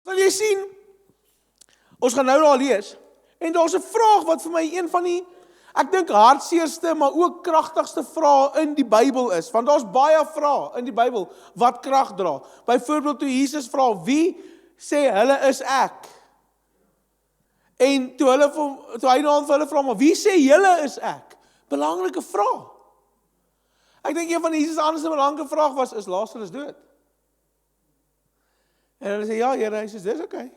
Sal jy sien, ons gaan nou daar lees, en daar's 'n vraag wat vir my een van die, ek dink hartseerste, maar ook kragtigste vrae in die Bybel is, want daar's baie vrae in die Bybel wat krag dra. Byvoorbeeld toe Jesus vra, wie sê hulle is ek? En toe hy nou vir hulle vra, maar wie sê julle is ek? Belangrike vraag. Ek dink een van Jesus se ander belangrike vraag was, is Lazarus dood? En hulle sê, ja Here, hy sê, dis okay.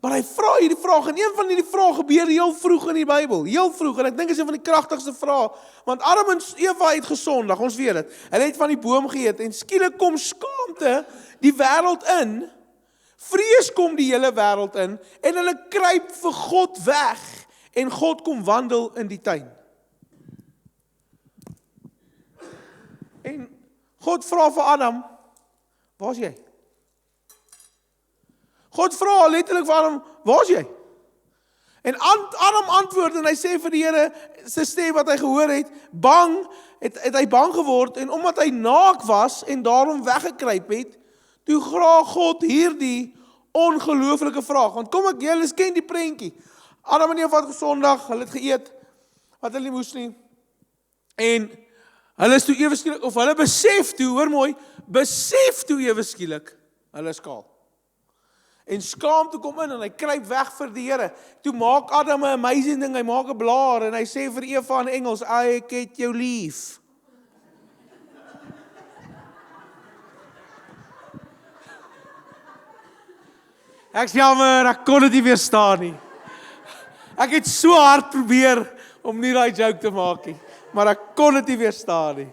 Maar hy vra hierdie vraag, en een van hierdie vrae gebeur heel vroeg in die Bybel, heel vroeg, en ek dink is een van die kragtigste vrae, want Adam en Eva het gesondig, ons weet dit, hulle het van die boom geëet, en skielik kom skaamte die wêreld in, vrees kom die hele wêreld in, en hulle kruip vir God weg, en God kom wandel in die tuin. En God vra vir Adam, waar is jy? God vra letterlik vir Adam, waar is jy? En Adam antwoord en hy sê vir die Here, sy stem wat hy gehoor het, het hy bang geword, en omdat hy naak was en daarom weggekruip het, toe graag God hierdie ongelooflike vraag, want kom ek, julle ken die prentjie, Adam en Eva het gesondig, hulle het geëet, wat hulle nie moes nie, en hulle is toe ewe skielik, of hulle besef toe, hoor mooi, besef toe ewe skielik, hulle is kaal. En skaamte kom in, en hy kruip weg vir die Here. Toe maak Adam 'n amazing ding, hy maak 'n blaar, en hy sê vir Eva in Engels, ek het jou lief. Ek's jammer, ek kon dit nie weerstaan nie. Ek het so hard probeer om nie daai joke te maak nie, maar ek kon dit nie weerstaan nie.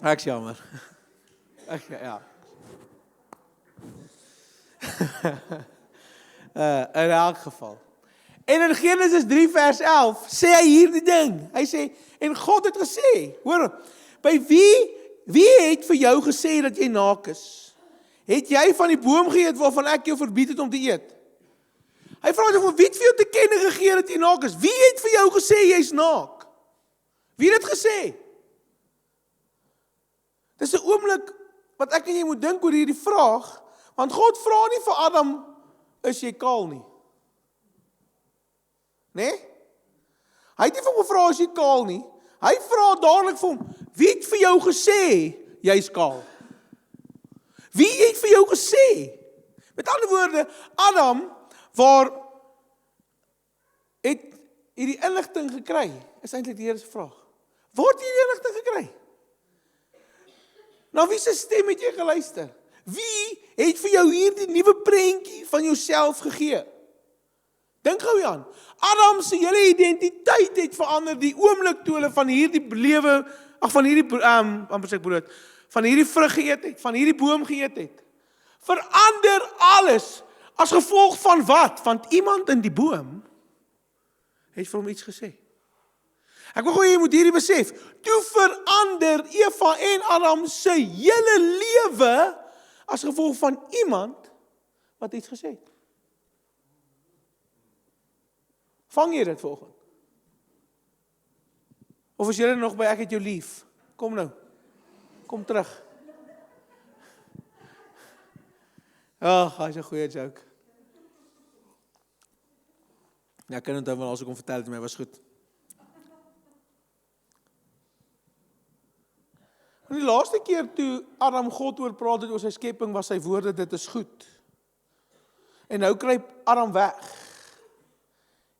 Ek's jammer. Ja. In elk geval. En in Genesis 3 vers 11 sê hy hierdie ding. Hy sê, en God het gesê, hoor, by wie het vir jou gesê dat jy naak is? Het jy van die boom geëet waarvan ek jou verbied het om te eet? Hy vra jou, wie het vir jou te kenne gegee dat jy naak is? Wie het vir jou gesê jy's naak? Wie het dit gesê? Dis 'n oomblik wat ek en jy moet dink oor hierdie vraag, want God vra nie vir Adam, is jy kaal nie? Nee? Hy het nie vir hom gevra, is jy kaal nie? Hy vra dadelik vir hom, wie het vir jou gesê, jy's kaal? Wie het vir jou gesê? Met ander woorde, Adam, waar het hierdie inligting gekry? Is eintlik die Here se vraag. Waar het jy hierdie inligting gekry? Na wie se stem het jy geluister? Wie het vir jou hierdie nuwe prentjie van jouself gegee? Dink gou aan. Adam se hele identiteit het verander die oomblik toe hulle van hierdie lewe, van hierdie van hierdie vrug geëet het, van hierdie boom geëet het. Verander alles as gevolg van wat? Want iemand in die boom het vir hom iets gesê. Ek wil gou jy moet hierdie besef. Toe verander Eva en Adam se hele lewe as gevolg van iemand wat iets gesê het. Vang jy dit vanoggend? Of is jy nog by ek het jou lief? Kom nou. Kom terug. Ag, hy's 'n goeie joke. Ja, ek kan onthou wanneer ons kom vertel het my was goed. En die laaste keer toe Adam God oor praat het oor sy skepping, was sy woorde, dit is goed. En nou kruip Adam weg.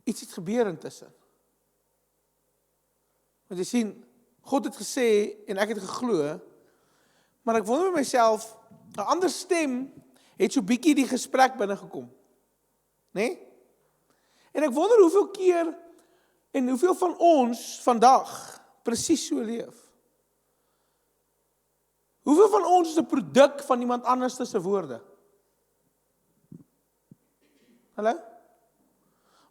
Iets het gebeur intussen. Want jy sien, God het gesê, en ek het geglo, maar ek wonder by myself, 'n ander stem het so bietjie die gesprek binnegekom. Nee? En ek wonder hoeveel keer, en hoeveel van ons vandag presies so leef. Hoeveel van ons is 'n produk van iemand anders se woorde? Hallo?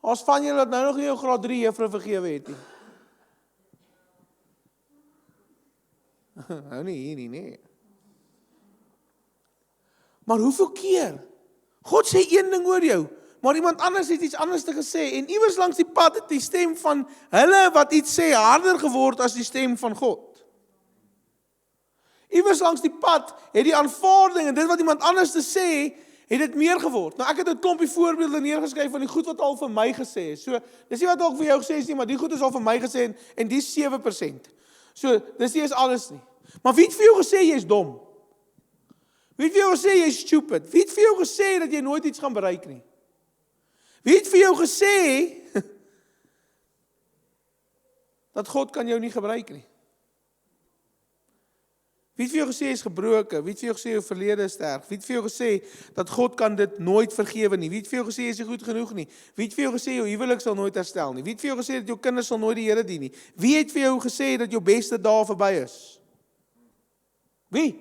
Ons van julle wat nou nog nie jou graad 3 juffrou vergewe het nie. Nou nie hier nie, nee. Maar hoeveel keer? God sê een ding oor jou, maar iemand anders het iets anders te gesê, en iewers langs die pad het die stem van hulle wat iets sê harder geword as die stem van God. Iewers langs die pad het die aanvaarding en dit wat iemand anders te sê, het dit meer geword. Nou ek het 'n klompie voorbeelde neergeskryf van die goed wat al vir my gesê is. So, dis nie wat ook vir jou gesê is nie, maar die goed is al vir my gesê en die 7%. So, dis nie is alles nie. Maar wie het vir jou gesê jy is dom? Wie het vir jou gesê jy is stupid? Wie het vir jou gesê dat jy nooit iets gaan bereik nie? Wie het vir jou gesê dat God kan jou nie gebruik nie? Wie het vir jou gesê jy is gebroken? Wie het vir jou gesê jou verlede is sterk? Wie het vir jou gesê dat God kan dit nooit vergewe nie? Wie het vir jou gesê jy is nie goed genoeg nie? Wie het vir jou gesê jou huwelik sal nooit herstel nie? Wie het vir jou gesê dat jou kinders sal nooit die Here dien nie? Wie het vir jou gesê dat jou beste dae verby is? Wie?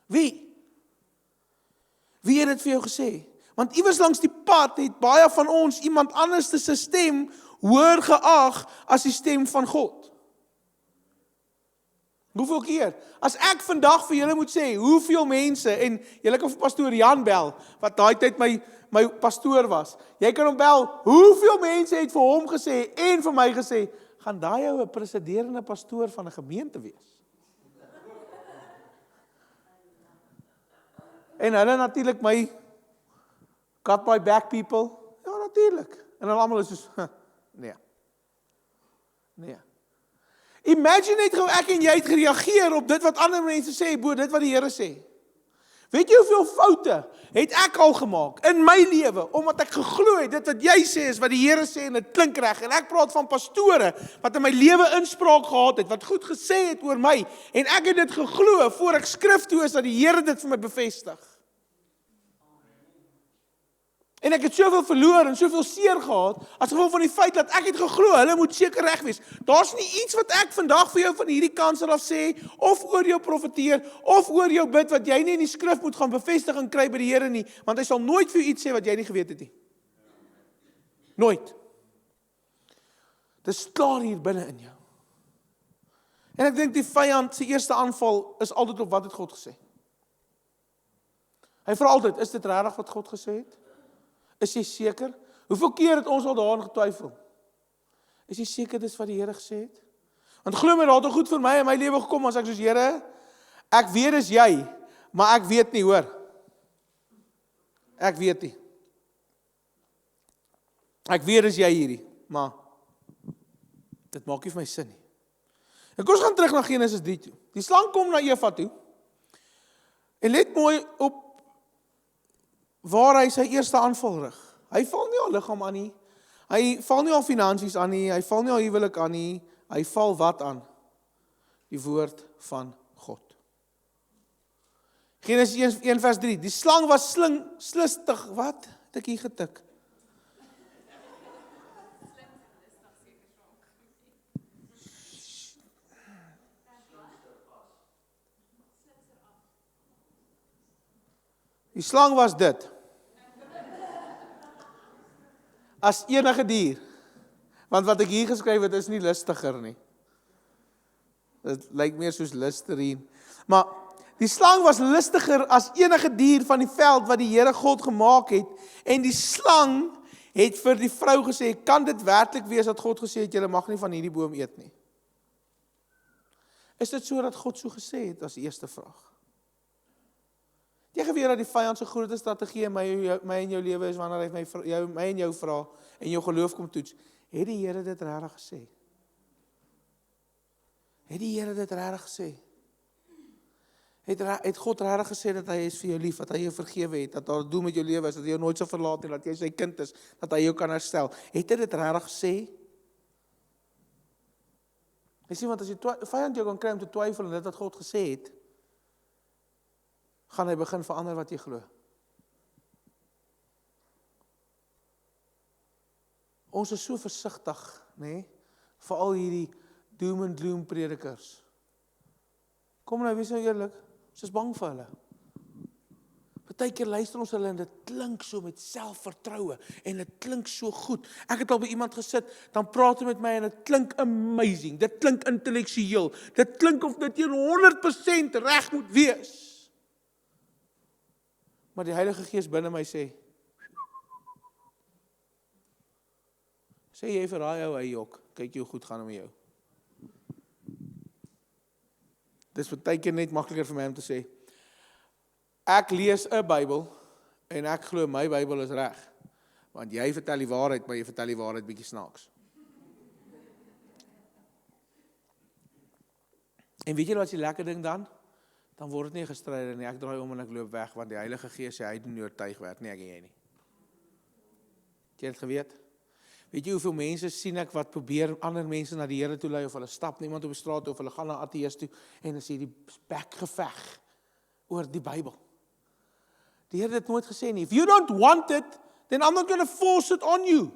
Wie het dit vir jou gesê? Want iewers langs die pad het baie van ons iemand anders se stem hoër geag as die stem van God. Hoeveel keer? As ek vandag vir julle moet sê, hoeveel mense, en julle kan vir pastoor Jan bel, wat daai tyd my pastoor was, jy kan hom bel, hoeveel mense het vir hom gesê, en vir my gesê, gaan daai ou 'n presiderende pastoor van 'n gemeente wees? En hulle natuurlik my got my back people, ja natuurlik, en hulle almal is soos, nee. Imagine net hoe ek en jy het gereageer op dit wat ander mense sê, bo dit wat die Here sê. Weet jy hoeveel foute het ek al gemaak in my lewe, omdat ek geglo het, dit wat jy sê is wat die Here sê en dit klink reg, en ek praat van pastore, wat in my lewe inspraak gehad het, wat goed gesê het oor my, en ek het dit geglo, voor ek skrif toe is, dat die Here dit vir my bevestig. En ek het soveel verloor en soveel seer gehad, as gevolg van die feit dat ek het geglo, hulle moet seker reg wees. Daar's nie iets wat ek vandag vir jou van hierdie kant af sê, of oor jou profeteer, of oor jou bid, wat jy nie in die skrif moet gaan bevestig en kry by die Here nie, want hy sal nooit vir jou iets sê wat jy nie geweet het nie. Nooit. Dis klaar hier binne in jou. En ek dink die vyand se eerste aanval is altyd op wat het God gesê. Hy vra altyd, is dit regtig wat God gesê het? Is jy seker? Hoeveel keer het ons al daaraan getwyfel? Is jy seker dis wat die Here gesê het? Want glo my, daar het goed vir my in my lewe gekom, as ek soos Here, ek weet is jy, maar ek weet nie, hoor. Ek weet nie. Ek weet is jy hierdie, maar dit maak nie vir my sin nie. En kom ons gaan terug na Genesis 3 toe. Die slang kom na Eva toe, en let mooi op waar hy sy eerste aanval rig. Hy val nie al liggaam aan nie, hy val nie al finansies aan nie, hy val nie al huwelik aan nie, hy val wat aan? Die woord van God. Genesis 1 vers 3, die slang was slistig, wat? Het ek hier getik? Die slang was dit. As enige dier. Want wat ek hier geskryf het is nie lustiger nie. Dit lyk meer soos Listerine. Maar die slang was lustiger as enige dier van die veld wat die Here God gemaak het. En die slang het vir die vrou gesê, kan dit werklik wees dat God gesê het, julle mag nie van hierdie boom eet nie? Is dit so dat God so gesê het, as die eerste vraag? Jy geweet dat die vyand se grootste strategie in my en jou lewe is, wanneer hy my en jou vra, en jou geloof kom toets, het die Here dit regtig gesê? Het die Here dit regtig gesê? Het God regtig gesê dat hy is vir jou lief, dat hy jou vergewe het, dat daar 'n doel met jou lewe is, dat hy jou nooit sal verlaat nie, dat jy sy kind is, dat hy jou kan herstel? Het hy dit regtig gesê? Jy sien, want as die vyand jou kan kry om te twyfel en dit wat God gesê het, gaan hy begin verander wat jy glo. Ons is so versigtig, nê? Veral hierdie doom and gloom predikers. Kom nou, wees nou eerlik, ons is bang vir hulle. Partykeer luister ons hulle en dit klink so met selfvertroue en dit klink so goed. Ek het al by iemand gesit, dan praat hy met my en dit klink amazing, dit klink intellektueel, dit klink of dit 100% reg moet wees. Maar die Heilige Gees binne my sê jy vir daai ou, hy jok, kyk hoe goed gaan met jou. Dis baie keer net makliker vir my om te sê, ek lees 'n Bybel, en ek glo my Bybel is reg, want jy vertel die waarheid, maar jy vertel die waarheid bietjie snaaks. En weet jy wat is die lekker ding dan? Dan word dit nie gestryde nie, ek draai om en ek loop weg, want die Heilige Gees sê, hy doen nie oortuigwerk nie, ek en jy nie. Het jy het geweet? Weet jy hoeveel mense sien ek wat probeer ander mense na die Here toe lei, of hulle stap niemand op die straat toe, of hulle gaan na ateïs toe, en dan sê die bekgeveg oor die Bybel. Die Here het dit nooit gesê nie. If you don't want it, then I'm not going to force it on you.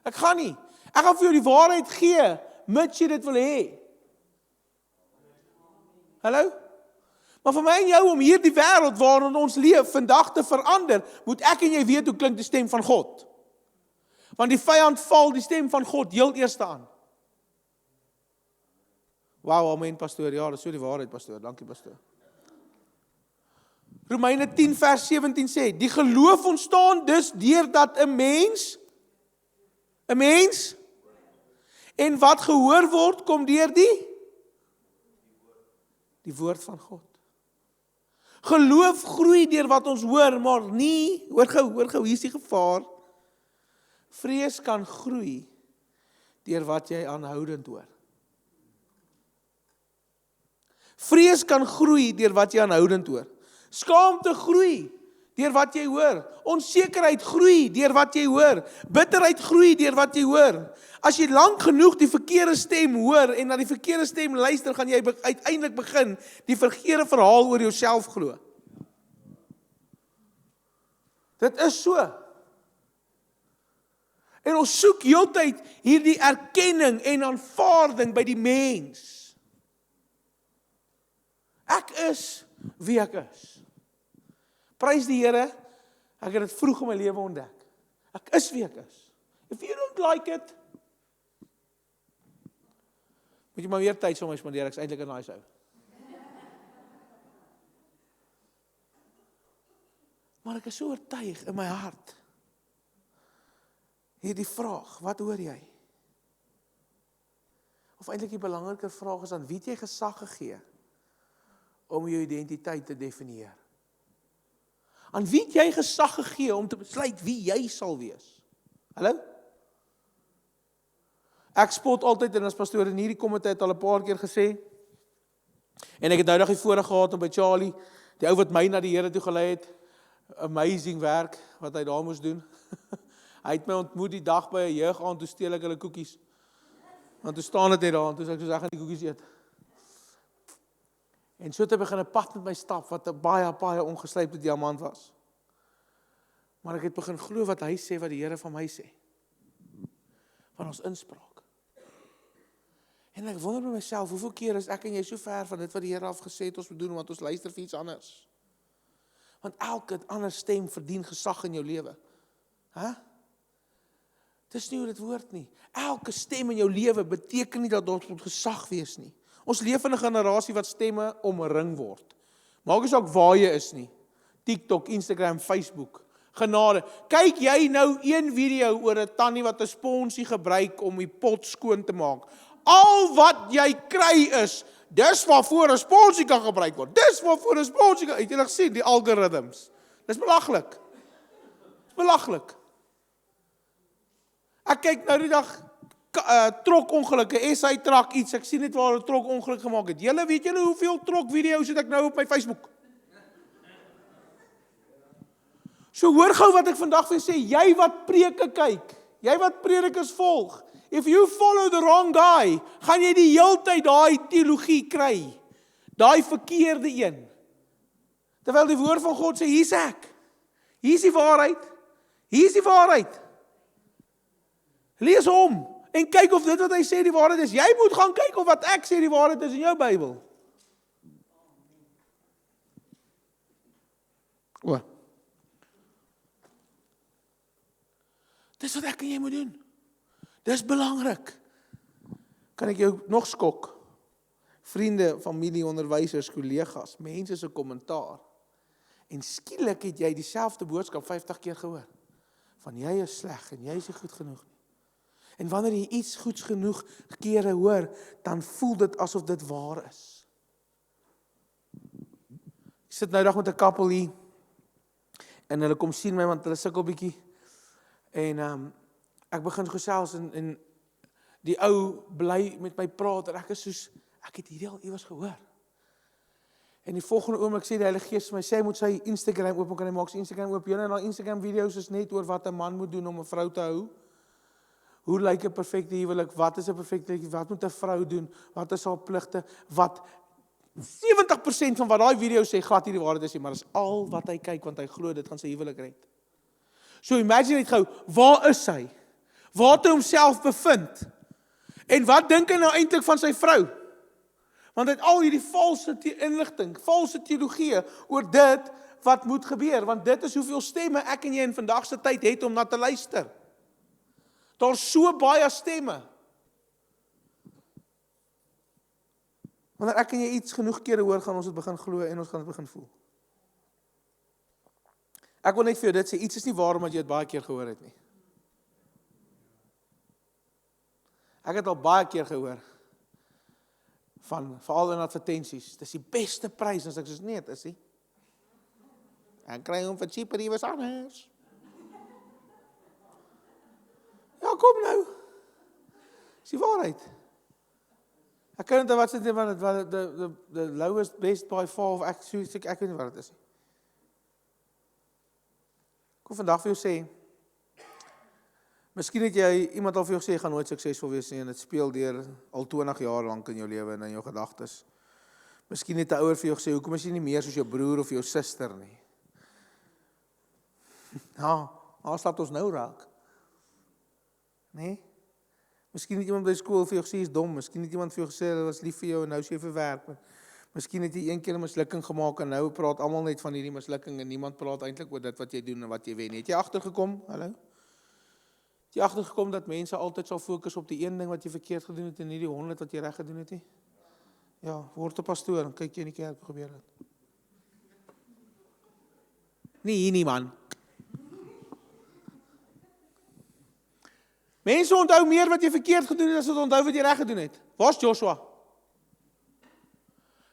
Ek gaan nie. Ek gaan vir jou die waarheid gee, mits jy dit wil hê. Hallo? Maar vir my en jou om hierdie wêreld waarin ons leef vandag te verander, moet ek en jy weet hoe klink die stem van God. Want die vyand val die stem van God heel eerste aan. Wauw, amen pastoor. Ja, dis so die waarheid pastoor. Dankie pastoor. Romeine 10 vers 17 sê, die geloof ontstaan dus deurdat 'n mens, en wat gehoor word, kom deur die woord van God. Geloof groei deur wat ons hoor, maar nie, hoor gou, hier is die gevaar. Vrees kan groei deur wat jy aanhoudend hoor. Vrees kan groei deur wat jy aanhoudend hoor. Skaamte groei deur wat jy hoor. Onsekerheid groei deur wat jy hoor. Bitterheid groei deur wat jy hoor. As jy lank genoeg die verkeerde stem hoor en na die verkeerde stem luister, gaan jy uiteindelik begin die verkeerde verhaal oor jouself glo. Dit is so. En ons soek heeltyd hierdie erkenning en aanvaarding by die mens. Ek is wie ek is. Prys die Here, ek het dit vroeg in my lewe ontdek. Ek is wie ek is. If you don't like it, moet jy maar weer tyd vir my spandeer, ek is eintlik 'n nice ou. Maar ek is so oortuig in my hart. Hierdie vraag, wat hoor jy? Of eintlik die belangriker vraag is aan wie het jy gesag gegee om jou identiteit te definieer? Aan wie het jy gesag gegee om te besluit wie jy sal wees? Hallo? Ek spot altyd, en as pastoor in hierdie komitee het al 'n paar keer gesê, en ek het nou nog die voorreg gehad om by Charlie, die ou wat my na die Here toe gelei het, amazing werk wat hy daar moes doen. Hy het my ontmoet die dag by 'n jeugaand, toe steel ek hulle koekies. Want toe staan dit net daar, en toe sê ek soos ek gaan die koekies eet. En so het hy begin 'n pad met my stap, wat 'n baie ongeslypte diamant was. Maar ek het begin glo wat hy sê, wat die Here van my sê. Van ons inspraak. En ek wonder by myself, hoeveel keer is ek en jy so ver van dit wat die Here afgesê het ons moet doen, want ons luister vir iets anders. Want elke ander stem verdien gesag in jou lewe. Dis nie hoe dit woord nie. Elke stem in jou lewe beteken nie dat ons moet gesag wees nie. Ons leef in 'n generasie wat stemme omring word. Maak nie saak waar jy is nie. TikTok, Instagram, Facebook. Genade. Kyk jy nou een video oor 'n tannie wat 'n sponsie gebruik om die pot skoon te maak. Al wat jy kry is, dis waarvoor 'n sponsie kan gebruik word. Dis waarvoor 'n sponsie kan. Het jy gesien die algoritmes? Dis belaglik. Dis belaglik. Ek kyk nou die dag trokongelukke, SA trok iets, ek sien net waar 'n trokongeluk gemaak het. Julle weet julle hoeveel trok video's het ek nou op my Facebook? So hoor gou wat ek vandag vir sê, jy wat preke kyk, jy wat predikers volg, if you follow the wrong guy, gaan jy die heeltyd daai teologie kry, daai verkeerde een. Terwyl die woord van God sê, hier's ek, hier's die waarheid, hier's die waarheid. Lees hom, en kyk of dit wat hy sê die waarheid is. Jy moet gaan kyk of wat ek sê die waarheid is in jou Bybel. O. Dis wat ek en jy moet doen. Dis belangrik. Kan ek jou nog skok? Vriende, familie, onderwysers, kollegas, mense se kommentaar. En skielik het jy dieselfde boodskap 50 keer gehoor. Van jy is sleg en jy is nie goed genoeg nie. En wanneer jy iets goeds genoeg kere hoor, dan voel dit asof dit waar is. Ek sit nou dag met 'n koppel hier, en hulle kom sien my, want hulle sukkel bietjie, en ek begin gesels, en die ou bly met my praat, en ek is soos, ek het hierdie al iewers gehoor. En die volgende oomblik sê die Heilige Gees vir my, sê hy moet sy Instagram oop, kan hy maak sy Instagram oop, en al Instagram video's is net oor wat 'n man moet doen om 'n vrou te hou. Hoe lyk 'n perfekte huwelik? Wat is 'n perfekte huwelik? Wat moet 'n vrou doen? Wat is haar pligte? Wat 70% van wat daai video sê, glad nie die waarheid is nie, maar is al wat hy kyk, want hy glo dit gaan sy huwelik red. So imagine net gou, waar is hy? Waar het hy homself bevind? En wat dink hy nou eintlik van sy vrou? Want hy het al hierdie valse inligting, valse teologie oor dit wat moet gebeur, want dit is hoeveel stemme ek en jy in vandag se tyd het om na te luister. Daar's so baie stemme. Wanneer ek en jy iets genoeg kere hoor, gaan ons dit begin glo en ons gaan dit begin voel. Ek wil net vir jou dit sê, iets is nie waar omdat jy dit baie keer gehoor het nie. Ek het al baie keer gehoor, veral in advertensies, dis die beste prys, as ek soos, nee, het is nie. Ek kry hom vir cheaper iewers anders. Ja, kom nou. Dis die waarheid. Ek kan nie wat sê dit, want the lowest best by far, of ek weet nie wat dit is nie. Ek wil vandag vir jou sê, miskien het jy iemand al vir jou gesê, jy gaan nooit suksesvol wees nie, en dit speel deur al 20 jaar lank in jou lewe en in jou gedagtes. Miskien het 'n ouer vir jou gesê, hoekom is jy nie meer soos jou broer of jou suster nie? Nou, waar laat ons nou raak? Nee? Miskien het iemand by skool vir jou gesê, jy is dom. Miskien het iemand vir jou gesê, hulle was lief vir jou en nou is jy verwerp. Miskien het jy een keer 'n mislukking gemaak en nou praat almal net van hierdie mislukking en niemand praat eintlik oor dit wat jy doen en wat jy wen. Het jy agtergekom? Hallo? Het jy agtergekom dat mense altyd sal fokus op die een ding wat jy verkeerd gedoen het en nie die 100 wat jy reg gedoen het nie? Ja, word 'n pastoor en kyk jy in die kerk gebeur dit. Nee, hier nie man. Mense onthou meer wat jy verkeerd gedoen het as wat onthou wat jy reg gedoen het. Waar's Joshua?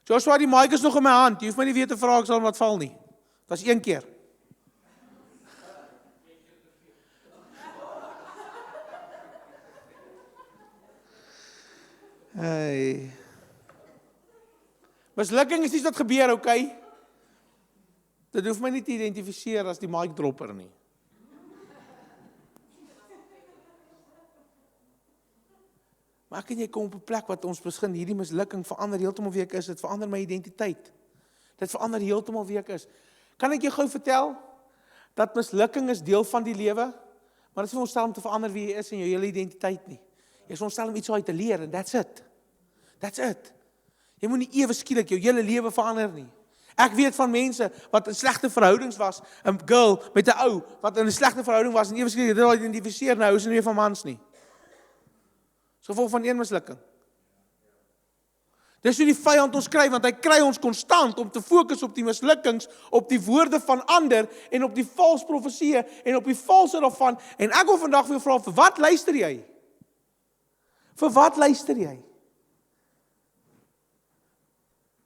Joshua, die mic is nog in my hand. Jy hoef my nie weer te vra, ek sal wat val nie. Dat is 1 keer. Hey. Mislukking is iets wat gebeur, okay? Dit hoef my nie te identifiseer as die mic dropper nie. Maar ek en jy kom op 'n plek wat ons begin hierdie mislukking verander heeltemal wie ek is, dit verander my identiteit. Dit verander heeltemal wie ek is. Kan ek jou gou vertel dat mislukking is deel van die lewe, maar dit is nie veronderstel om te verander wie jy is en jou hele identiteit nie. Jy is veronderstel om iets uit te leer en that's it. That's it. Jy moet nie ewe skielik jou hele lewe verander nie. Ek weet van mense wat in slegte verhoudings was, 'n girl met 'n ou wat in 'n slegte verhouding was en ewe skielik dit al identifiseer nou is nie meer van mans nie. So gevolg van een mislukking. Dis hoe die vyand ons kry, want hy kry ons konstant om te fokus op die mislukkings, op die woorde van ander en op die vals profesieë en op die valse daarvan. En ek wil vandag vir jou vra, vir wat luister jy? Vir wat luister jy?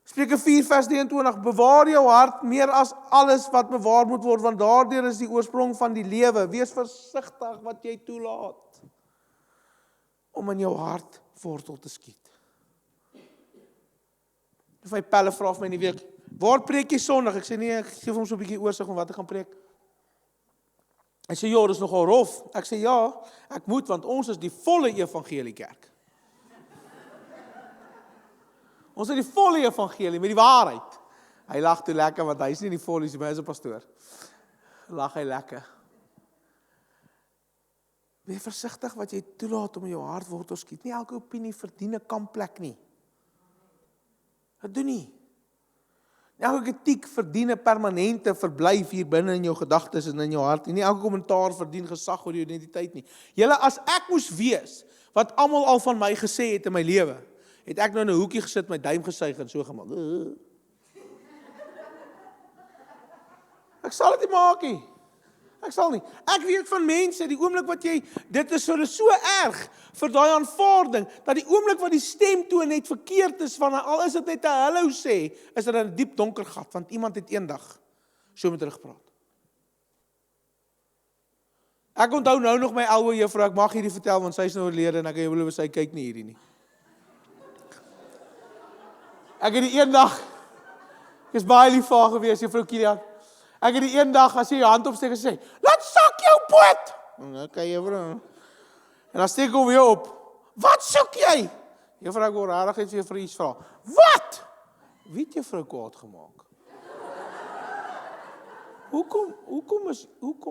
Spreuke 4 vers 23, bewaar jou hart meer as alles wat bewaar moet word, want daardeur is die oorsprong van die lewe. Wees versigtig wat jy toelaat om in jou hart wortel te skiet. Of my pelle vra vir my in die week, waar preek jy Sondag? Ek sê nee, ek gee vir hom so 'n bietjie oorsig om wat ek gaan preek. Hy sê ja, dis nogal rof. Ek sê ja, ek moet, want ons is die volle evangelie kerk. Ons is die volle evangelie met die waarheid. Hy lag toe lekker want hy is nie die volle, hy is 'n pastoor. Lag hy lekker. Wees versigtig wat jy toelaat om in jou hart wortel skiet. Nie elke opinie verdien 'n kampplek nie. Dit doen nie. Elke kritiek verdien 'n permanente verblyf hier binne in jou gedagtes en in jou hart. En nie elke kommentaar verdien gesag oor jou identiteit nie. Julle, as ek moes wees wat almal al van my gesê het in my lewe, het ek nou in 'n hoekie gesit, my duim gesuig en so gemaak. Ek sal dit nie maak nie. Ek sal nie. Ek weet van mense, die oomblik wat jy, dit is so erg vir daai aanvaarding, dat die oomblik wat die stemtoon net verkeerd is, van al is dit net 'n hallo sê, is dit 'n diep donker gat, want iemand het eendag so met hulle gepraat. Ek onthou nou nog my ouer juffrou, ek mag hierdie vertel, want sy is nou oorlede, en ek wil sy kyk nie hierdie nie. Ek het die een dag, ek is baie lief vir haar gewees, juffrou Kilian. Ek het die een dag, as jy jou hand opsteek, gesê, laat sak jou poot! Okay, juffrou. En dan steek hom weer op. Wat soek jy? Juffrou, ek wil rarig vir juffrou iets vra. Wat? Wie het juffrou kwaad gemaak? Hoekom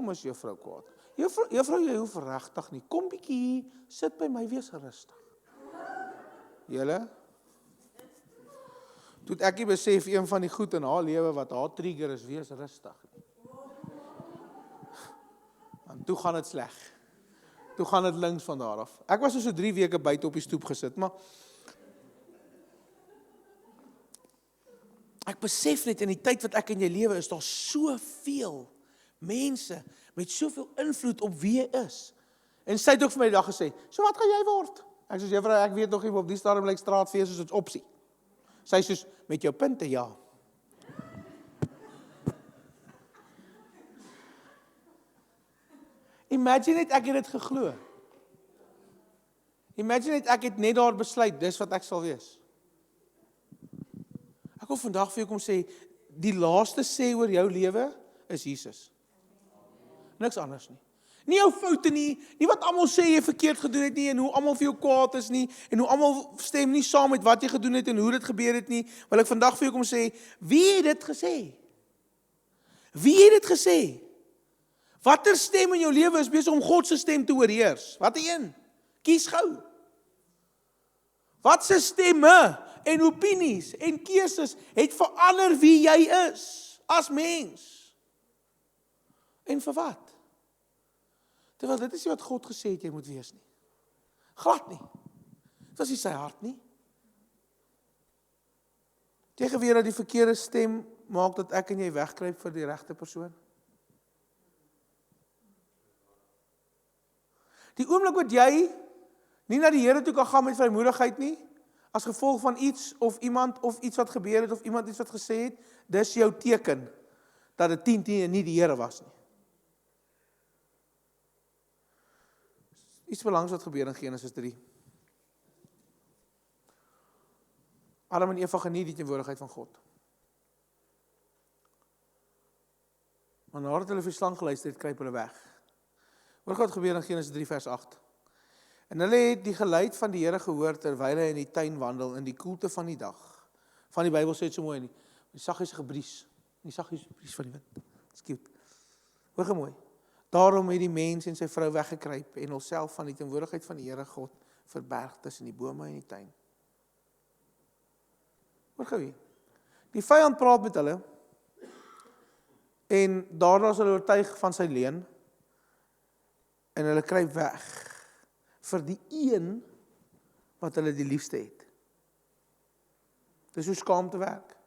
is juffrou kwaad? Juffrou, jy hoef regtig nie. Kom bietjie hier, sit by my, wees rustig. Julle? Toe ek nie besef, een van die goed in haar lewe wat haar trigger is, wees rustig. En toe gaan dit sleg. Toe gaan dit links van daar af. Ek was so 3 weke buite op die stoep gesit, maar ek besef net in die tyd wat ek in jou lewe is, daar soveel mense met soveel invloed op wie jy is. En sy het ook vir my die dag gesê, so wat gaan jy word? Ek sê, juffrou, ek weet nog nie, op die stadium lyk straatfees soos 'n opsie. Sy sê soos, met jou punte, ja. Imagine net ek het dit geglo. Imagine net ek het net daar besluit, dis wat ek sal wees. Ek wil vandag vir jou kom sê, die laaste sê oor jou lewe is Jesus. Niks anders nie. Nie jou foute nie wat almal sê jy verkeerd gedoen het nie, en hoe almal vir jou kwaad is nie, en hoe almal stem nie saam met wat jy gedoen het, en hoe dit gebeur het nie, wil ek vandag vir jou kom sê, wie het dit gesê? Wie het dit gesê? Watter stem in jou lewe is besig om God se stem te oorheers? Watter een? Kies gou. Wat se stemme en opinies en keuses het verander wie jy is as mens? En vir wat? Terwyl dit is nie wat God gesê het jy moet wees nie. Glad nie. Dit was nie sy hart nie. Tegen weer dat die verkeerde stem maak dat ek en jy wegkruip vir die regte persoon. Die oomblik wat jy nie na die Here toe kan gaan met vrymoedigheid nie, as gevolg van iets of iemand of iets wat gebeur het of iemand iets wat gesê het, dis jou teken dat dit 10 nie die Here was nie. Iets belangrijk wat gebeur in Genesis 3. Adam en Eva geniet die teenwoordigheid van God. Maar nadat hulle vir die slang geluister het, kruip hulle weg. Hoor wat gebeur in Genesis 3 vers 8. En hulle het die geluid van die Here gehoor terwyl hy in die tuin wandel in die koelte van die dag. Van die Bybel sê dit so mooi nie. Die saggies gebries. Die saggies bries van die wind. Dis cute. Hoor gou mooi. Daarom het die mens en sy vrou weggekruip en hulself van die teenwoordigheid van die Here God verberg tussen die bome en die tuin. Hoor gou hier. Die vyand praat met hulle en daarna is hulle oortuig van sy leuen en hulle kruip weg vir die een wat hulle die liefste het. Dis hoe skaamte werk.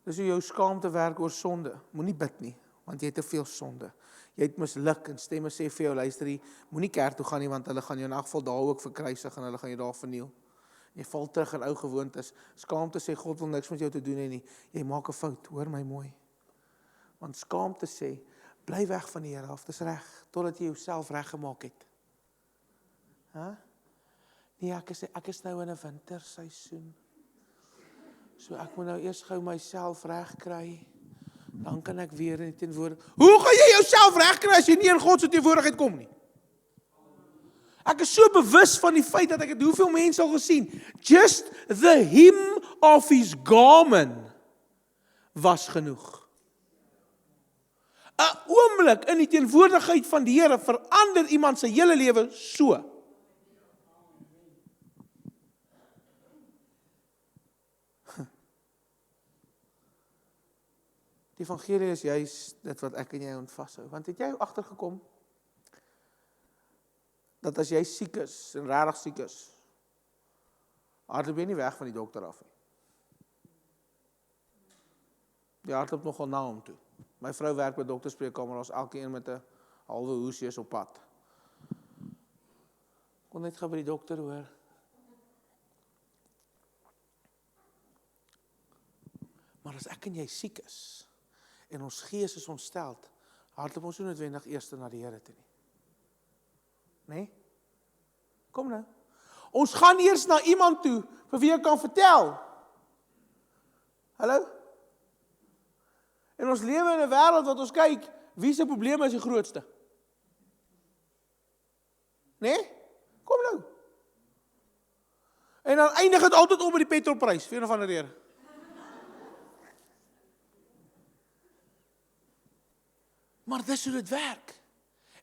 Dis hoe jou skaamte werk oor sonde. Moenie bid nie, want jy het te veel sonde. Jy het misluk en stemme sê vir jou, luister jy, moenie kerk toe gaan nie, want hulle gaan jou in elk geval daar ook verkruisig en hulle gaan jou daar verniel. Jy val terug in ou gewoontes. Skaamte sê God wil niks met jou te doen hê nie. Jy maak 'n fout, hoor my mooi. Want skaamte sê, bly weg van die Here af, dis reg, totdat jy jouself reggemaak het. Nee, ek is nou in 'n winterseisoen. So ek moet nou eers gou myself reg kry. Dan kan ek weer in die teenwoordigheid. Hoe gaan jy jouself reg kry as jy nie in God se teenwoordigheid kom nie? Ek is so bewus van die feit dat ek het hoeveel mense al gesien. Just the hem of his garment was genoeg. 'n Oomblik in die teenwoordigheid van die Here verander iemand se hele lewe so. Die evangelie is juist dit wat ek en jy ontvashou. Want het jy agtergekom dat as jy siek is en regtig siek is, hardloop jy nie weg van die dokter af nie. Jy hardloop nogal na hom toe. My vrou werk by dokterspreekkamer, ons elkeen met 'n halwe hoesie is op pad. Kon net gaan by die dokter hoor. Maar as ek en jy siek is, en ons gees is ontsteld, hardloop ons nie noodwendig eers na die Here toe nie. Nee? Kom nou. Ons gaan eers na iemand toe, vir wie ek kan vertel. Hallo? En ons lewe in 'n wêreld wat ons kyk, wie se probleme is die grootste? Nee? Kom nou. En dan eindig dit altyd op by die petrolprys, vir een of ander rede. Maar dis hoe dit werk.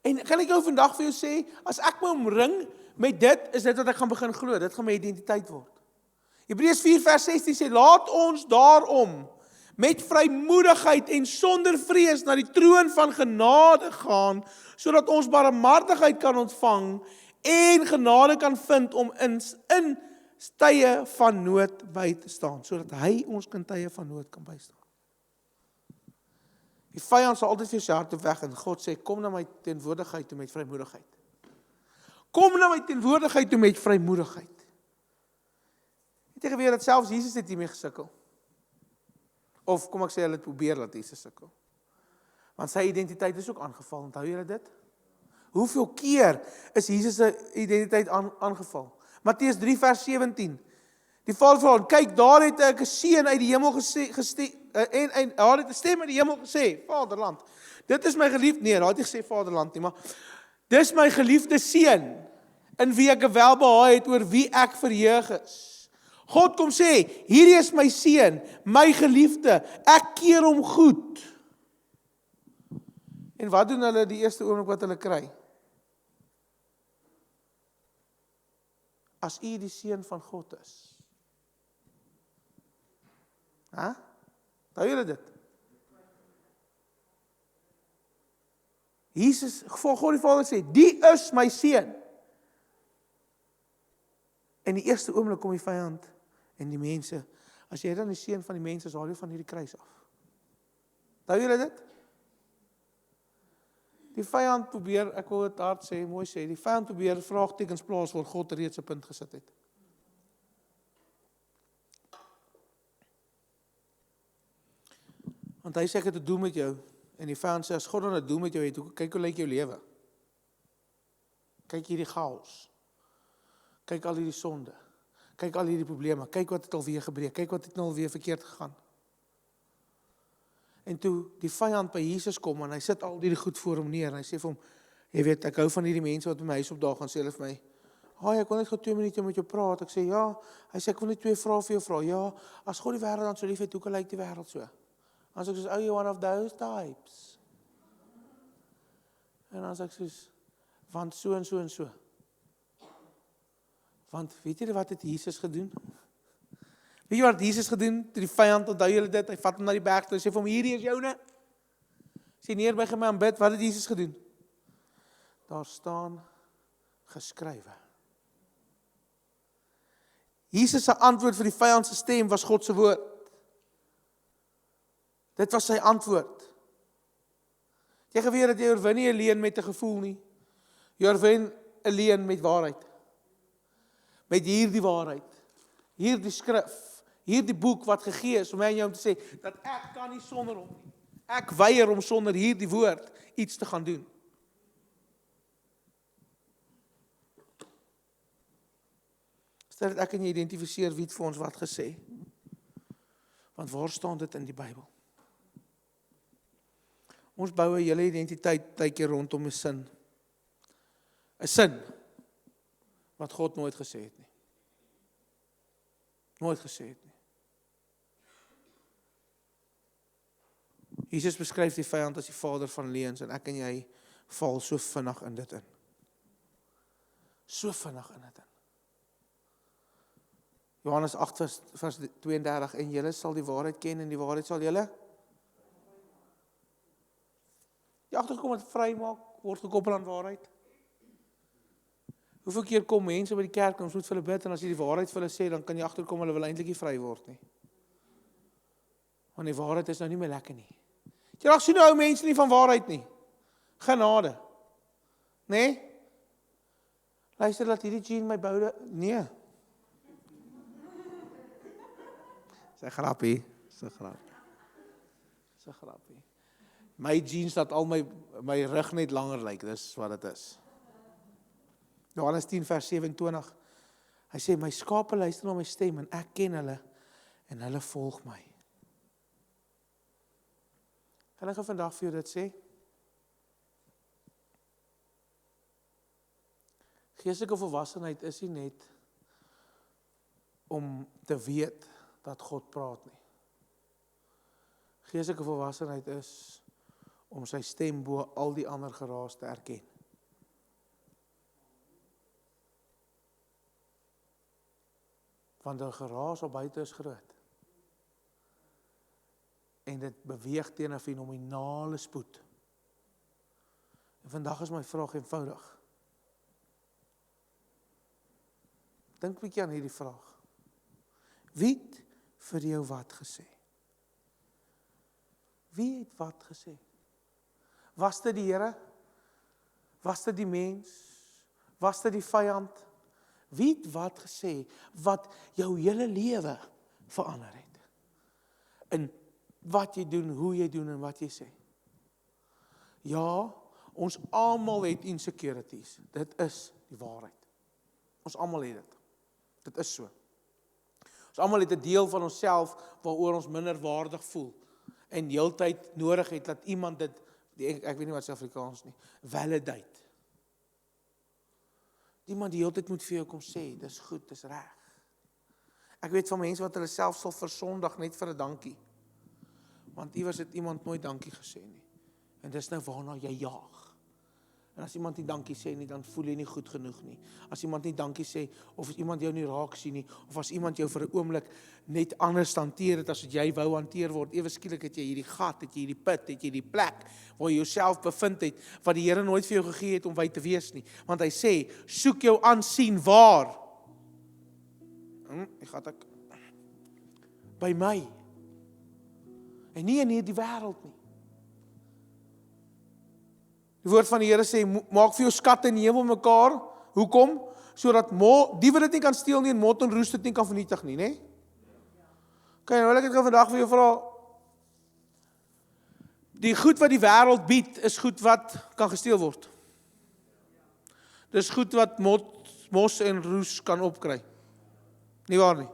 En kan ek jou vandag vir jou sê, as ek my omring met dit, is dit wat ek gaan begin glo. Dit gaan my identiteit word. Hebreërs 4 vers 16 sê, laat ons daarom met vrymoedigheid en sonder vrees na die troon van genade gaan, sodat ons barmhartigheid kan ontvang en genade kan vind om in tye van nood by te staan, sodat hy ons in tye van nood kan bystaan. Die vyand sal altyd vir sy hart op weg en God sê, kom na my teenwoordigheid toe met vrymoedigheid. Kom na my teenwoordigheid toe met vrymoedigheid. Het jy geweet dat selfs Jesus het hiermee gesukkel? Of kom ek sê, hulle het probeer dat Jesus sukkel. Want sy identiteit is ook aangeval, onthou julle dit? Hoeveel keer is Jesus se identiteit aangeval? Matteus 3 vers 17. Die Vader vra, kyk, daar het ek 'n seun uit die hemel en daar het 'n stem uit die hemel gesê, Vaderland. Dit is my geliefde, nee, daar het nie gesê Vaderland nie, maar dis my geliefde seun, in wie ek welbehae het, oor wie ek verheug is. God kom sê, hierdie is my seun, my geliefde, ek keer hom goed. En wat doen hulle die eerste oomblik wat hulle kry? As u die seun van God is. Hou julle dit? Jesus, God die Vader sê, die is my seun. En die eerste oomblik kom die vyand en die mense, as jy dan die seun van die mense is, haal jy van hierdie kruis af. Hou julle dit? Die vyand probeer, ek wil dit hard sê, mooi sê, die vyand probeer vraagtekens plaas waar God reeds 'n punt gesit het. Want hy sê ek het 'n doel met jou, en die vyand sê, as God dan 'n doel met jou het, kyk hoe lyk jou lewe. Kyk hierdie chaos. Kyk al hierdie sonde. Kyk al hierdie probleme. Kyk wat het alweer gebreek. Kyk wat het nou alweer verkeerd gegaan. En toe die vyand by Jesus kom, en hy sit al hierdie goed voor hom neer, en hy sê vir hom, jy weet, ek hou van hierdie mense wat by my huis opdaag, en sê hulle vir my, ek wil net gou 2 minute met jou praat. Ek sê, ja. Hy sê, ek wil net 2 vrae vir jou vra. Ja, as God die wêreld dan so lief het, hoe lyk die wêreld so? Dan sê ek soos, you're one of those types. En dan sê ek soos, want so en so en so. Want weet jy wat het Jesus gedoen? Weet jy wat Jesus gedoen? Toe die vyand, onthou julle dit, hy vat hom na die berg toe, hy sê vir hom, hierdie is joune. Sê neerbuig my aanbid, wat het Jesus gedoen? Daar staan geskrywe. Jesus se antwoord vir die vyand se stem was God se woord. Dit was sy antwoord. Jy geweet dat jy oorwin nie alleen met 'n gevoel nie. Jy oorwin alleen met waarheid. Met hierdie waarheid. Hierdie skrif. Hierdie boek wat gegee is om my en jou om te sê, dat ek kan nie sonder hom nie. Ek weier om sonder hierdie woord iets te gaan doen. Stel dat ek en jy identifiseer wie het vir ons wat gesê. Want waar staan dit in die Bybel? Ons bou 'n hele identiteit tydjie rondom 'n sin. 'n Sin wat God nooit gesê het nie. Nooit gesê het nie. Jesus beskryf die vyand as die vader van leuns, en ek en jy val so vinnig in dit in. So vinnig in dit in. Johannes 8 vers 32, en julle sal die waarheid ken, en die waarheid sal julle die agtergekom het vry maak, word gekoppel aan waarheid. Hoeveel keer kom mense by die kerk, en ons moet vir hulle bid, en as jy die waarheid vir hulle sê, dan kan jy agterkom, hulle wil eintlik nie vry word nie. Want die waarheid is nou nie meer lekker nie. Jy raak sien nou mense nie van waarheid nie. Genade. Nee? Luister, dat hierdie Jean my boude, nee. Sy grappie, sy grappie. My jeans dat al my rug net langer lyk, dis wat dit is. Johannes 10 vers 27, hy sê, my skape luister na my stem, en ek ken hulle, en hulle volg my. Kan ek vandag vir jou dit sê? Geestelike volwassenheid is nie net om te weet dat God praat nie. Geestelike volwassenheid is om sy stem bo al die ander geraas te erken. Want die geraas op buite is groot. En dit beweeg teen 'n fenominale spoed. En vandag is my vraag eenvoudig. Dink 'n bietjie aan hierdie vraag. Wie het vir jou wat gesê? Wie het wat gesê? Was dit die Here? Was dit die mens? Was dit die vyand? Wie het wat gesê wat jou hele lewe verander het? In wat jy doen, hoe jy doen en wat jy sê. Ja, ons almal het insecurities. Dit is die waarheid. Ons almal het dit. Dit is so. Ons almal het 'n deel van onsself waaroor ons minder waardig voel. En heeltyd nodig het dat iemand dit, ek weet nie wat se Afrikaans nie, validate. Iemand die heeltyd moet vir jou kom sê, dis goed, dis reg. Ek weet van mense wat hulle self sal versondig net vir 'n dankie. Want iewers het iemand nooit dankie gesê nie. En dis nou waarna jy jaag. En as iemand nie dankie sê nie, dan voel jy nie goed genoeg nie. As iemand nie dankie sê, of as iemand jou nie raak sien nie, of as iemand jou vir 'n oomblik net anders hanteer het as wat jy wou hanteer word, ewe skielik het jy hierdie gat, het jy hierdie put, het jy die plek waar jy jouself bevind het, wat die Here nooit vir jou gegee het om by te wees nie. Want hy sê, soek jou aansien waar? Ek by my. En nie in hierdie wêreld nie. Die woord van die Here sê, maak vir jou skatte in die hemel mekaar. Hoekom? Sodat diewe dit nie kan steel nie en mot en roes dit nie kan vernietig nie, né? Okay, nou wil ek vandag vir jou vra. Die goed wat die wêreld bied, is goed wat kan gesteel word. Dis goed wat mos en roes kan opkry. Nie waar nie?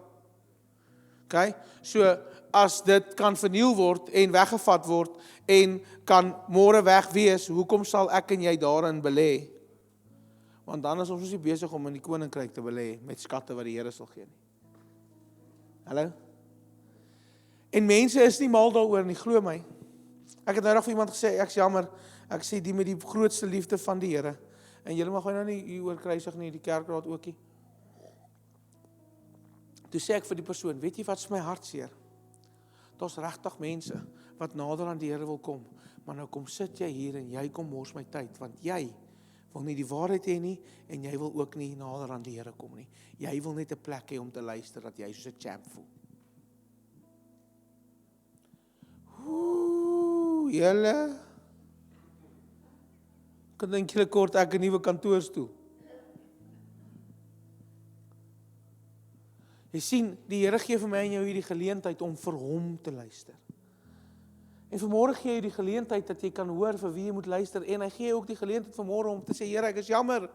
Okay? So, as dit kan verniel word en weggevat word en kan môre weg wees, hoekom sal ek en jy daarin belê? Want dan is ons nie besig om in die koninkryk te belê met skatte wat die Here sal gee nie. Hallo? En mense is nie mal daaroor nie, glo my. Ek het nou nog vir iemand gesê, ek's jammer, ek sê die met die grootste liefde van die Here. En julle mag nou nie hier oor kruisig nie, die kerkraad ookie. Toe sê ek vir die persoon, weet jy wat is my hartseer? Daar's regtig mense wat nader aan die Here wil kom, maar nou kom sit jy hier en jy kom mors my tyd, want jy wil nie die waarheid hê nie, en jy wil ook nie nader aan die Here kom nie. Jy wil net 'n plek hê om te luister, dat jy soos 'n champ voel. Julle, kan dink julle kort ek 'n nuwe kantoorstoel. Jy sien, die Here gee vir my en jou hierdie geleentheid om vir hom te luister. En vanmôre gee hy die geleentheid dat jy kan hoor vir wie jy moet luister, en hy gee ook die geleentheid vanmôre om te sê, Here, ek is jammer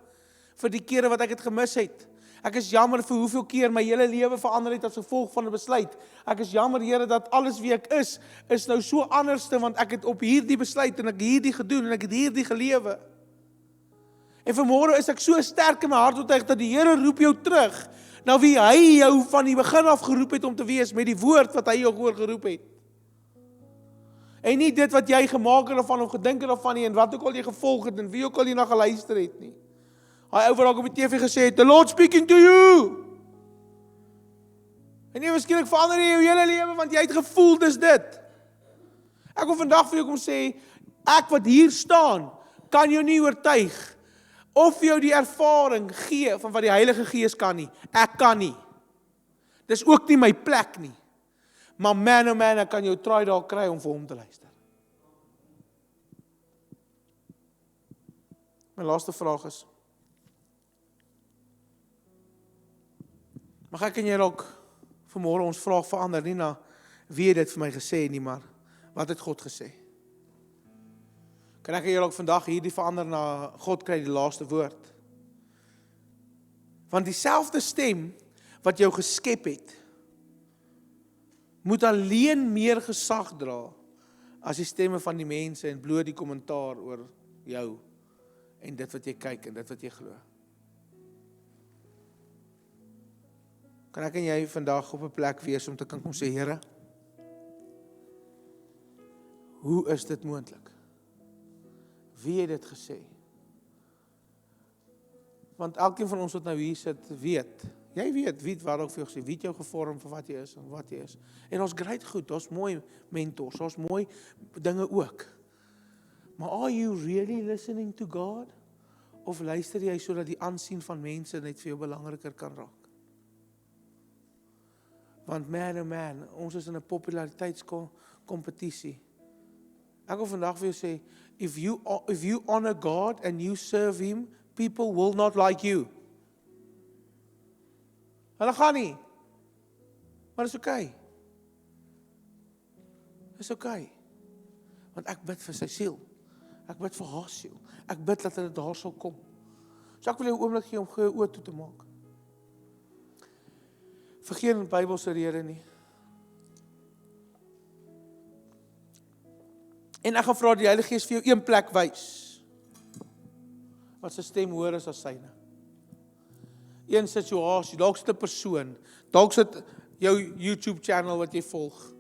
vir die kere wat ek het gemis het. Ek is jammer vir hoeveel keer my hele lewe verander het as gevolg van 'n besluit. Ek is jammer, Here, dat alles wie ek is nou so anderste, want ek het op hierdie besluit en ek hierdie gedoen en ek het hierdie gelewe. En vanmôre is ek so sterk in my hart oortuig dat die Here roep jou terug na wie hy jou van die begin af geroep het om te wees, met die woord wat hy jou geroep het. En nie dit wat jy gemaak het daarvan of gedink het daarvan nie, en wat ook al jy gevolg het en wie ook al jy na geluister het nie. Hy ou wat dalk op die TV gesê het, the Lord speaking to you. En nie miskien verander jy jou hele lewe, want jy het gevoel dis dit. Ek wil vandag vir jou kom sê, ek wat hier staan, kan jou nie oortuig of jou die ervaring gee van wat die Heilige Gees kan nie. Ek kan nie. Dis ook nie my plek nie. Maar man, oh man, ek kan jou try daar kry om vir hom te luister. My laaste vraag is, mag ek en jy ook vanmôre ons vraag verander, nie na wie het dit vir my gesê nie, maar wat het God gesê? Kan ek en jy ook vandag hierdie verander na God kry die laaste woord? Want dieselfde stem wat jou geskep het, moet alleen meer gesag dra as die stemme van die mense en bloot die kommentaar oor jou en dit wat jy kyk en dit wat jy glo. Kan ek en jy vandag op 'n plek wees om te kan kom sê, Here, hoe is dit moontlik? Wie het dit gesê? Want elkeen van ons wat nou hier sit, weet, jy weet, wie het wat ook vir jou gesê, wie het jou gevorm vir wat jy is en wat jy is. En ons great goed, ons mooi mentors, ons mooi dinge ook. Maar are you really listening to God? Of luister jy sodat die aansien van mense net vir jou belangriker kan raak? Want man, oh man, ons is in 'n populariteitskompetisie. Ek wil vandag vir jou sê, if you honor God and you serve Him, people will not like you. Hulle gaan nie. Maar dis okay. Dis okay. Want ek bid vir sy siel. Ek bid vir haar siel. Ek bid dat hulle daar sal kom. So ek wil jou 'n oomblik gee om jou oë toe te maak. Vir geen Bybelse rede nie. En ek gaan vra die Heilige Gees vir jou een plek wys, wat sy stem hoor is as syne. Een situasie, dalk sit 'n persoon, dalk sit jou YouTube channel wat jy volg,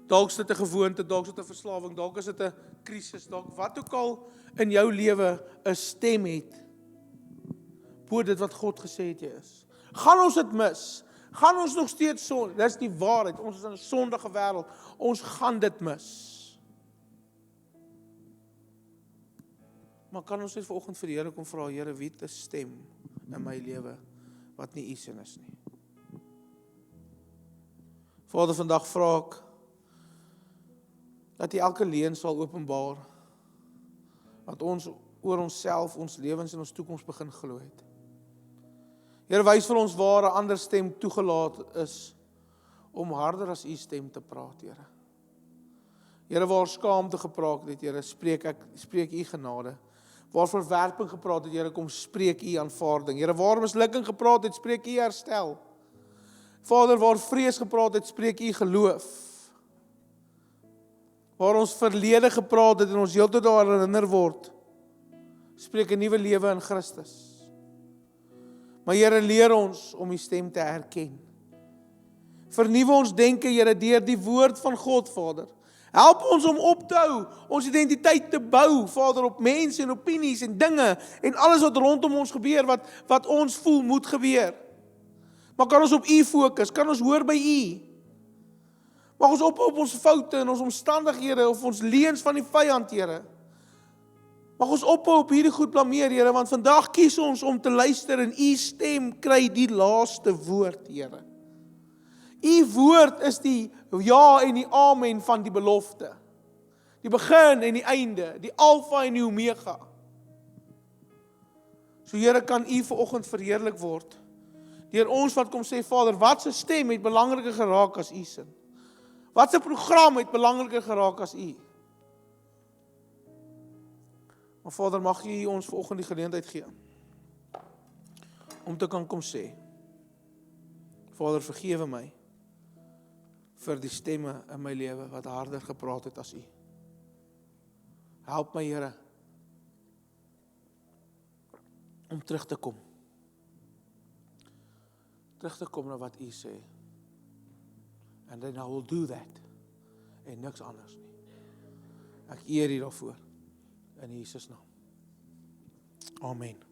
dalk sit 'n gewoonte, dalk sit 'n verslawing, dalk is dit 'n krisis, dalk wat ook al in jou lewe 'n stem het, bo dit wat God gesê het jy is. Gaan ons dit mis? Gaan ons nog steeds sondig? Dis die waarheid, ons is in 'n sondige wêreld, ons gaan dit mis. Maar kan ons net vanoggend vir die Here kom vra, Here, wie het 'n stem in my lewe wat nie U sin is nie. Vader, vandag vra ek dat U elke leuen sal openbaar, dat ons oor onsself, ons lewens en ons toekoms begin glo het. Here, wys vir ons waar 'n ander stem toegelaat is om harder as U stem te praat, Here. Here, waar skaamte gepraat het, Here, spreek U genade. Waar verwerping gepraat het, Here, kom spreek U aanvaarding. Here, waar mislukking gepraat het, spreek U herstel. Vader, waar vrees gepraat het, spreek U geloof. Waar ons verlede gepraat het en ons heeltyd daaraan herinner word, spreek 'n nuwe lewe in Christus. Maar Here, leer ons om U stem te herken. Vernuwe ons denke, Here, deur die woord van God, Vader. Help ons om op te hou, ons identiteit te bou, Vader, op mense en opinies en dinge en alles wat rondom ons gebeur, wat ons voel moet gebeur. Maar kan ons op U fokus? Kan ons hoor by U? Mag ons ophou op ons foute en ons omstandighede of ons leuns van die vyand, Here. Mag ons ophou op hierdie goed blameer, Here, want vandag kies ons om te luister en U stem kry die laaste woord, Here. U woord is die ja en die amen van die belofte. Die begin en die einde, die alfa en die omega. So Here, kan U vanoggend verheerlik word deur ons wat kom sê, Vader, wat se stem het belangriker geraak as U sin? Wat se program het belangriker geraak as U? Maar Vader, mag U ons vanoggend die geleentheid gee om te kan kom sê, Vader, vergewe my vir die stemme in my lewe wat harder gepraat het as U. Help my, Here, om terug te kom. Terug te kom na wat U sê. And then I will do that. En niks anders nie. Ek eer U daarvoor. In Jesus naam. Amen.